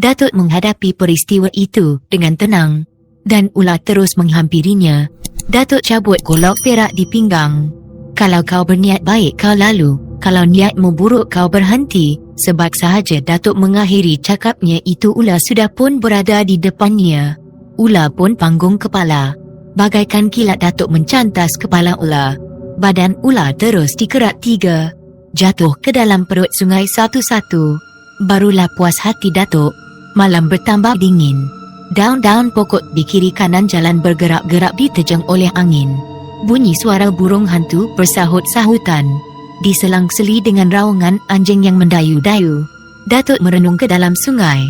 Datuk menghadapi peristiwa itu dengan tenang dan ular terus menghampirinya. Datuk cabut golok perak di pinggang. Kalau kau berniat baik kau lalu, kalau niatmu buruk kau berhenti. Sebab sahaja Datuk mengakhiri cakapnya itu ular sudah pun berada di depannya. Ular pun panggung kepala. Bagaikan kilat Datuk mencantas kepala ular. Badan ular terus dikerat 3. Jatuh ke dalam perut sungai satu-satu. Barulah puas hati Datuk. Malam bertambah dingin. Daun-daun pokok di kiri kanan jalan bergerak-gerak diterjang oleh angin. Bunyi suara burung hantu bersahut-sahutan. Diselang-seli dengan raungan anjing yang mendayu-dayu. Datuk merenung ke dalam sungai.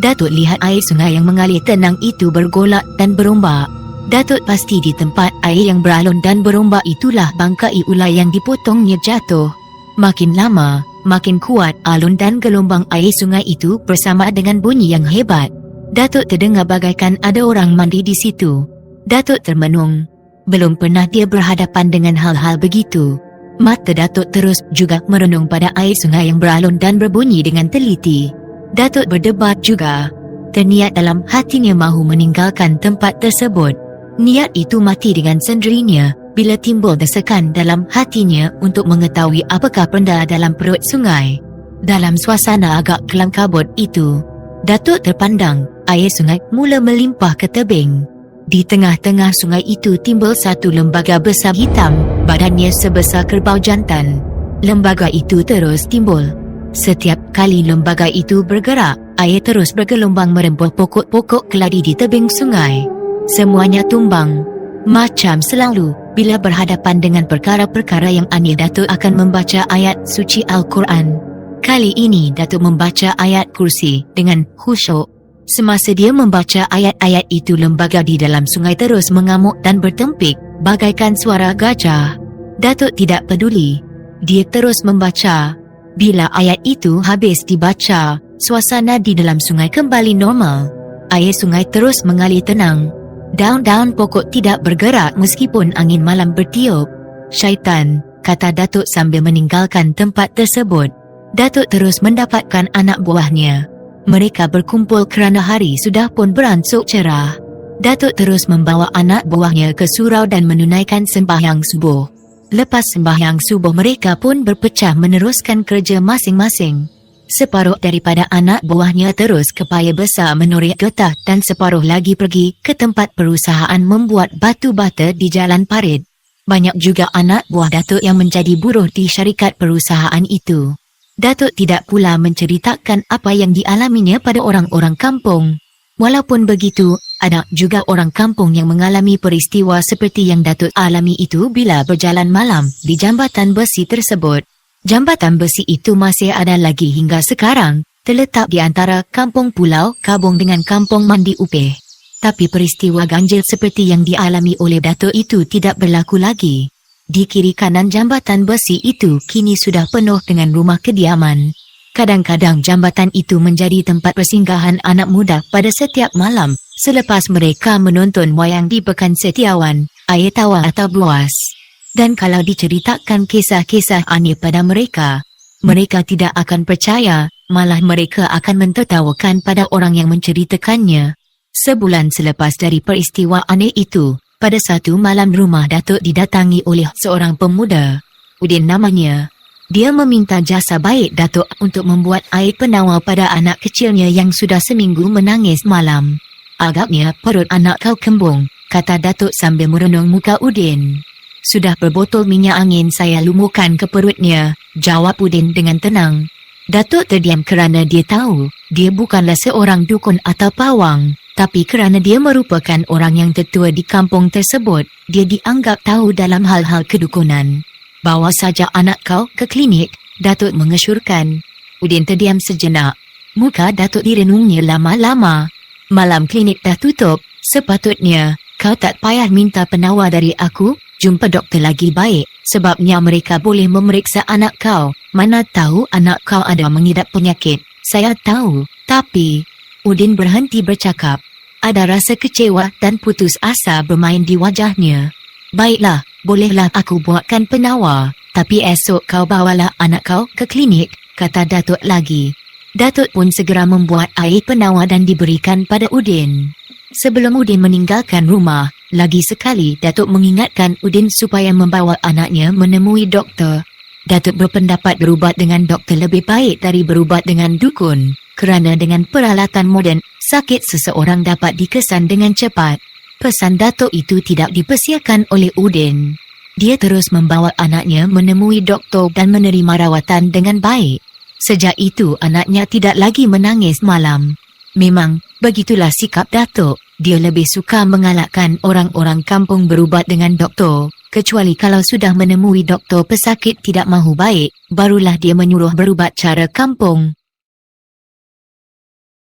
Datuk lihat air sungai yang mengalir tenang itu bergolak dan berombak. Datuk pasti di tempat air yang beralun dan berombak itulah bangkai ular yang dipotongnya jatuh. Makin lama, makin kuat alun dan gelombang air sungai itu bersama dengan bunyi yang hebat. Datuk terdengar bagaikan ada orang mandi di situ. Datuk termenung. Belum pernah dia berhadapan dengan hal-hal begitu. Mata Datuk terus juga merenung pada air sungai yang beralun dan berbunyi dengan teliti. Datuk berdebat juga. Terniat dalam hatinya mahu meninggalkan tempat tersebut. Niat itu mati dengan sendirinya bila timbul desakan dalam hatinya untuk mengetahui apakah benda dalam perut sungai. Dalam suasana agak kelam kabut itu, Datuk terpandang air sungai mula melimpah ke tebing. Di tengah-tengah sungai itu timbul satu lembaga besar hitam, badannya sebesar kerbau jantan. Lembaga itu terus timbul. Setiap kali lembaga itu bergerak, air terus bergelombang merembuh pokok-pokok keladi di tebing sungai. Semuanya tumbang. Macam selalu, bila berhadapan dengan perkara-perkara yang aneh, Datuk akan membaca ayat suci Al-Quran. Kali ini Datuk membaca ayat kursi dengan khusyuk. Semasa dia membaca ayat-ayat itu, lembaga di dalam sungai terus mengamuk dan bertempik, bagaikan suara gajah. Datuk tidak peduli. Dia terus membaca. Bila ayat itu habis dibaca, suasana di dalam sungai kembali normal. Air sungai terus mengalir tenang. Daun-daun pokok tidak bergerak meskipun angin malam bertiup. Syaitan, kata Datuk sambil meninggalkan tempat tersebut. Datuk terus mendapatkan anak buahnya. Mereka berkumpul kerana hari sudah pun beransur cerah. Datuk terus membawa anak buahnya ke surau dan menunaikan sembahyang subuh. Lepas sembahyang subuh, mereka pun berpecah meneruskan kerja masing-masing. Separuh daripada anak buahnya terus ke paya besar menoreh getah dan separuh lagi pergi ke tempat perusahaan membuat batu bata di Jalan Parit. Banyak juga anak buah Datuk yang menjadi buruh di syarikat perusahaan itu. Datuk tidak pula menceritakan apa yang dialaminya pada orang-orang kampung. Walaupun begitu, ada juga orang kampung yang mengalami peristiwa seperti yang Datuk alami itu bila berjalan malam di jambatan besi tersebut. Jambatan besi itu masih ada lagi hingga sekarang, terletak di antara kampung Pulau Kabung dengan kampung Mandi Upeh. Tapi peristiwa ganjil seperti yang dialami oleh Datuk itu tidak berlaku lagi. Di kiri kanan jambatan besi itu kini sudah penuh dengan rumah kediaman. Kadang-kadang jambatan itu menjadi tempat persinggahan anak muda pada setiap malam selepas mereka menonton wayang di Pekan Setiawan, air tawar atau buas. Dan kalau diceritakan kisah-kisah aneh pada mereka, mereka tidak akan percaya, malah mereka akan mentertawakan pada orang yang menceritakannya. Sebulan selepas dari peristiwa aneh itu, pada satu malam rumah Datuk didatangi oleh seorang pemuda. Udin namanya. Dia meminta jasa baik Datuk untuk membuat air penawar pada anak kecilnya yang sudah seminggu menangis malam. Agaknya perut anak kau kembung, kata Datuk sambil merenung muka Udin. Sudah berbotol minyak angin saya lumurkan ke perutnya, jawab Udin dengan tenang. Datuk terdiam kerana dia tahu, dia bukanlah seorang dukun atau pawang. Tapi kerana dia merupakan orang yang tertua di kampung tersebut, dia dianggap tahu dalam hal-hal kedukunan. Bawa saja anak kau ke klinik, Datuk mengesyorkan. Udin terdiam sejenak. Muka Datuk direnungnya lama-lama. Malam klinik dah tutup, sepatutnya kau tak payah minta penawar dari aku, jumpa doktor lagi baik, sebabnya mereka boleh memeriksa anak kau. Mana tahu anak kau ada mengidap penyakit. Saya tahu, tapi... Udin berhenti bercakap. Ada rasa kecewa dan putus asa bermain di wajahnya. Baiklah, bolehlah aku buatkan penawar. Tapi esok kau bawalah anak kau ke klinik, kata Datuk lagi. Datuk pun segera membuat air penawar dan diberikan pada Udin. Sebelum Udin meninggalkan rumah, lagi sekali Datuk mengingatkan Udin supaya membawa anaknya menemui doktor. Datuk berpendapat berubat dengan doktor lebih baik dari berubat dengan dukun, kerana dengan peralatan moden, sakit seseorang dapat dikesan dengan cepat. Pesan Datuk itu tidak dipersiakan oleh Udin. Dia terus membawa anaknya menemui doktor dan menerima rawatan dengan baik. Sejak itu anaknya tidak lagi menangis malam. Memang, begitulah sikap Datuk. Dia lebih suka mengalahkan orang-orang kampung berubat dengan doktor. Kecuali kalau sudah menemui doktor pesakit tidak mahu baik, barulah dia menyuruh berubat cara kampung.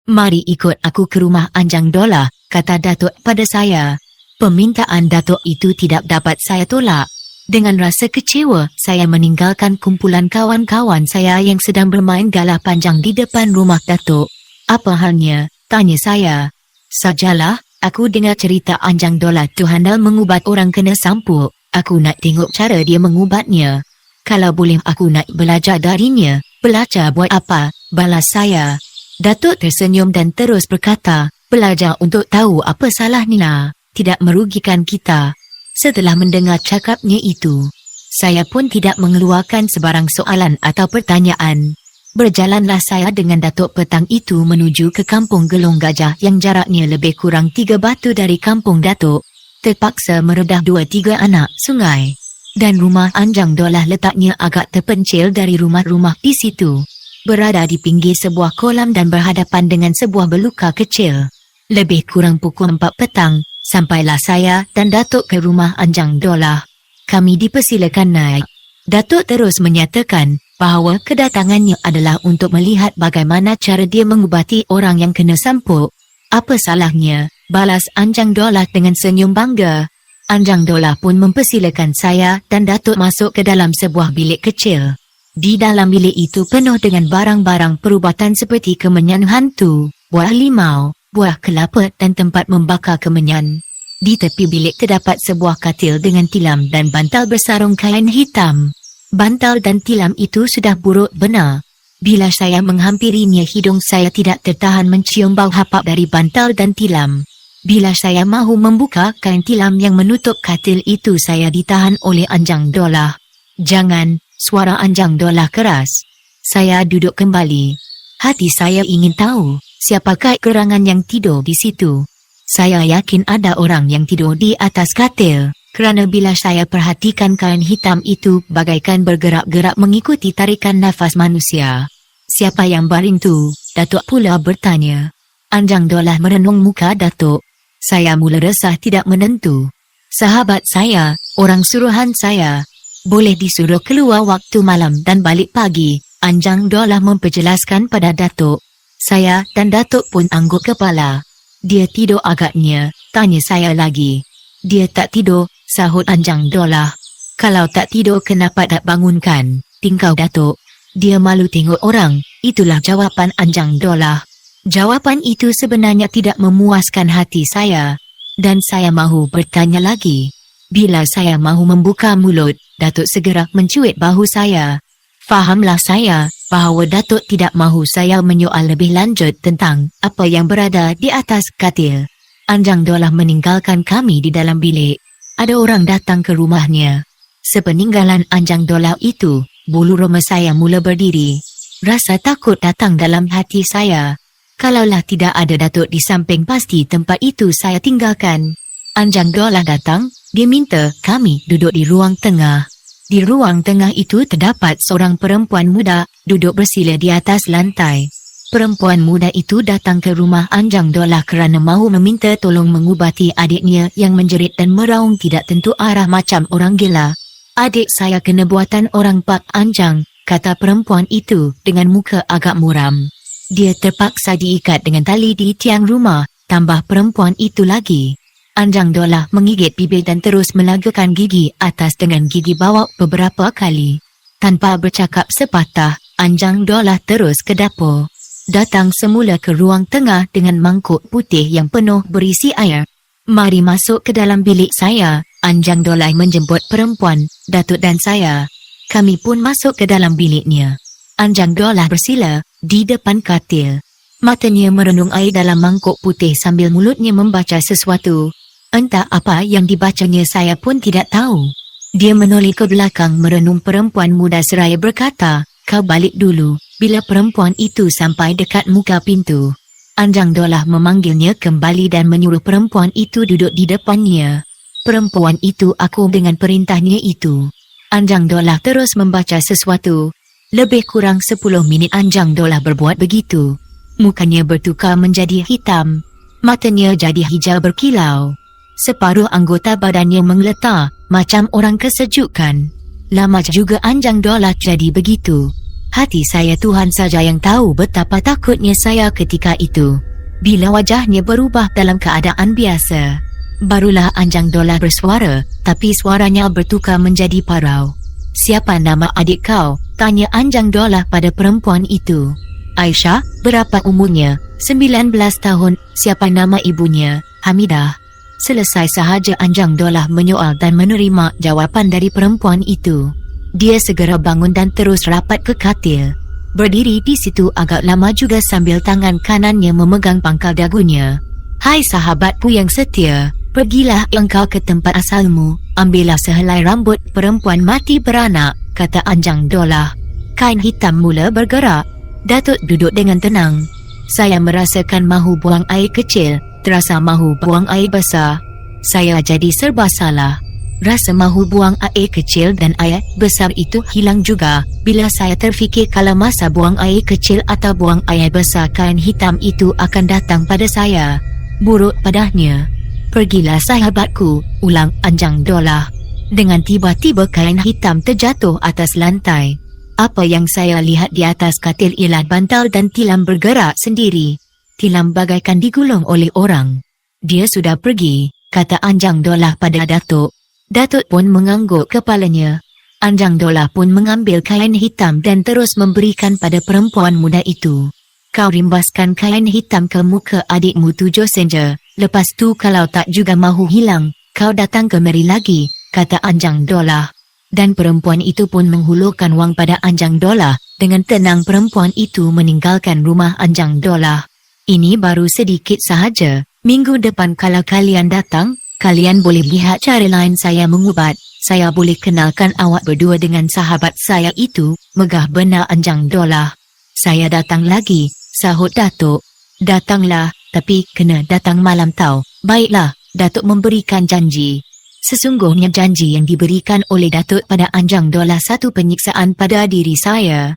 "Mari ikut aku ke rumah Anjang Dolah," kata Datuk pada saya. Permintaan Datuk itu tidak dapat saya tolak. Dengan rasa kecewa, saya meninggalkan kumpulan kawan-kawan saya yang sedang bermain galah panjang di depan rumah Datuk. "Apa halnya?" tanya saya. "Sajalah, aku dengar cerita Anjang Dolah tu handal mengubat orang kena sampuk. Aku nak tengok cara dia mengubatnya. Kalau boleh aku nak belajar darinya." "Belajar buat apa?" balas saya. Datuk tersenyum dan terus berkata, "Belajar untuk tahu apa salahnya. Tidak merugikan kita." Setelah mendengar cakapnya itu, saya pun tidak mengeluarkan sebarang soalan atau pertanyaan. Berjalanlah saya dengan Datuk petang itu menuju ke kampung Gelong Gajah yang jaraknya lebih kurang 3 batu dari kampung Datuk. Terpaksa meredah 2-3 anak sungai. Dan rumah Anjang Dolah letaknya agak terpencil dari rumah-rumah di situ. Berada di pinggir sebuah kolam dan berhadapan dengan sebuah beluka kecil. Lebih kurang pukul 4 petang, sampailah saya dan Datuk ke rumah Anjang Dolah. Kami dipersilakan naik. Datuk terus menyatakan bahawa kedatangannya adalah untuk melihat bagaimana cara dia mengubati orang yang kena sampuk. "Apa salahnya?" balas Anjang Dolah dengan senyum bangga. Anjang Dolah pun mempersilakan saya dan Datuk masuk ke dalam sebuah bilik kecil. Di dalam bilik itu penuh dengan barang-barang perubatan seperti kemenyan hantu, buah limau, buah kelapa dan tempat membakar kemenyan. Di tepi bilik terdapat sebuah katil dengan tilam dan bantal bersarung kain hitam. Bantal dan tilam itu sudah buruk benar. Bila saya menghampirinya, hidung saya tidak tertahan mencium bau hapap dari bantal dan tilam. Bila saya mahu membuka kain tilam yang menutup katil itu, saya ditahan oleh Anjang Dolah. "Jangan!" suara Anjang Dolah keras. Saya duduk kembali. Hati saya ingin tahu, siapakah gerangan yang tidur di situ. Saya yakin ada orang yang tidur di atas katil, kerana bila saya perhatikan kain hitam itu bagaikan bergerak-gerak mengikuti tarikan nafas manusia. "Siapa yang baring tu?" Datuk pula bertanya. Anjang Dolah merenung muka Datuk. Saya mula resah tidak menentu. Sahabat saya, orang suruhan saya, boleh disuruh keluar waktu malam dan balik pagi, Anjang Dolah memperjelaskan pada Datuk. Saya dan Datuk pun angguk kepala. "Dia tidur agaknya?" tanya saya lagi. "Dia tak tidur," sahut Anjang Dolah. "Kalau tak tidur kenapa tak bangunkan?" tingkau Datuk. "Dia malu tengok orang," itulah jawapan Anjang Dolah. Jawapan itu sebenarnya tidak memuaskan hati saya, dan saya mahu bertanya lagi. Bila saya mahu membuka mulut, Datuk segera mencuit bahu saya. Fahamlah saya bahawa Datuk tidak mahu saya menyoal lebih lanjut tentang apa yang berada di atas katil. Anjang Dolah meninggalkan kami di dalam bilik. Ada orang datang ke rumahnya. Sepeninggalan Anjang Dolah itu, bulu roma saya mula berdiri. Rasa takut datang dalam hati saya. Kalaulah tidak ada Datuk di samping, pasti tempat itu saya tinggalkan. Anjang Dolah datang, dia minta kami duduk di ruang tengah. Di ruang tengah itu terdapat seorang perempuan muda duduk bersila di atas lantai. Perempuan muda itu datang ke rumah Anjang Dolah kerana mahu meminta tolong mengubati adiknya yang menjerit dan meraung tidak tentu arah macam orang gila. "Adik saya kena buatan orang Pak Anjang," kata perempuan itu dengan muka agak muram. "Dia terpaksa diikat dengan tali di tiang rumah," tambah perempuan itu lagi. Anjang Dolah menggigit bibir dan terus melagakan gigi atas dengan gigi bawah beberapa kali. Tanpa bercakap sepatah, Anjang Dolah terus ke dapur. Datang semula ke ruang tengah dengan mangkuk putih yang penuh berisi air. "Mari masuk ke dalam bilik saya," Anjang Dolah menjemput perempuan, Datuk dan saya. Kami pun masuk ke dalam biliknya. Anjang Dolah bersila di depan katil. Matanya merenung air dalam mangkuk putih sambil mulutnya membaca sesuatu. Entah apa yang dibacanya, saya pun tidak tahu. Dia menoleh ke belakang merenung. Perempuan muda seraya berkata, "Kau balik dulu." Bila perempuan itu sampai dekat muka pintu, Anjang Dolah memanggilnya kembali dan menyuruh perempuan itu duduk di depannya. Perempuan itu akur dengan perintahnya itu. Anjang Dolah terus membaca sesuatu. Lebih kurang 10 minit Anjang Dolah berbuat begitu. Mukanya bertukar menjadi hitam. Matanya jadi hijau berkilau. Separuh anggota badannya menggeletar macam orang kesejukan. Lama juga Anjang Dolah jadi begitu. Hati saya Tuhan saja yang tahu betapa takutnya saya ketika itu. Bila wajahnya berubah dalam keadaan biasa, barulah Anjang Dolah bersuara, tapi suaranya bertukar menjadi parau. "Siapa nama adik kau?" tanya Anjang Dolah pada perempuan itu. "Aisyah." "Berapa umurnya?" 19 tahun. "Siapa nama ibunya?" "Hamidah." Selesai sahaja Anjang Dolah menyoal dan menerima jawapan dari perempuan itu. Dia segera bangun dan terus rapat ke katil. Berdiri di situ agak lama juga sambil tangan kanannya memegang pangkal dagunya. "Hai sahabatku yang setia, pergilah engkau ke tempat asalmu, ambillah sehelai rambut perempuan mati beranak," kata Anjang Dolah. Kain hitam mula bergerak. Datuk duduk dengan tenang. "Saya merasakan mahu buang air kecil, terasa mahu buang air besar. Saya jadi serba salah. Rasa mahu buang air kecil dan air besar itu hilang juga. Bila saya terfikir kalau masa buang air kecil atau buang air besar, kain hitam itu akan datang pada saya." "Buruk padanya." "Pergilah sahabatku," ulang Anjang Dolah. Dengan tiba-tiba kain hitam terjatuh atas lantai. Apa yang saya lihat di atas katil ialah bantal dan tilam bergerak sendiri. Tilam bagaikan digulung oleh orang. "Dia sudah pergi," kata Anjang Dolah pada Datuk. Datuk pun mengangguk kepalanya. Anjang Dolah pun mengambil kain hitam dan terus memberikan pada perempuan muda itu. "Kau rimbaskan kain hitam ke muka adikmu 7 senja. Lepas tu kalau tak juga mahu hilang, kau datang kemari lagi," kata Anjang Dolah. Dan perempuan itu pun menghulurkan wang pada Anjang Dolah. Dengan tenang perempuan itu meninggalkan rumah Anjang Dolah. "Ini baru sedikit sahaja. Minggu depan kalau kalian datang, kalian boleh lihat cara lain saya mengubat. Saya boleh kenalkan awak berdua dengan sahabat saya itu," megah benar Anjang Dolah. "Saya datang lagi," sahut Datuk. "Datanglah, tapi kena datang malam tau." "Baiklah," Datuk memberikan janji. Sesungguhnya janji yang diberikan oleh Datuk pada Anjang Dolah satu penyiksaan pada diri saya.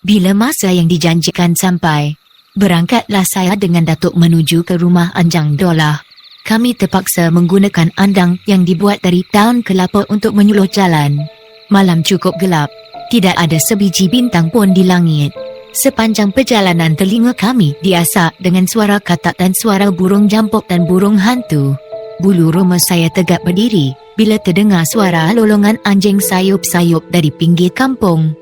Bila masa yang dijanjikan sampai, berangkatlah saya dengan Datuk menuju ke rumah Anjang Dolah. Kami terpaksa menggunakan andang yang dibuat dari daun kelapa untuk menyuluh jalan. Malam cukup gelap. Tidak ada sebiji bintang pun di langit. Sepanjang perjalanan telinga kami diasak dengan suara katak dan suara burung jampuk dan burung hantu. Bulu roma saya tegak berdiri bila terdengar suara lolongan anjing sayup-sayup dari pinggir kampung.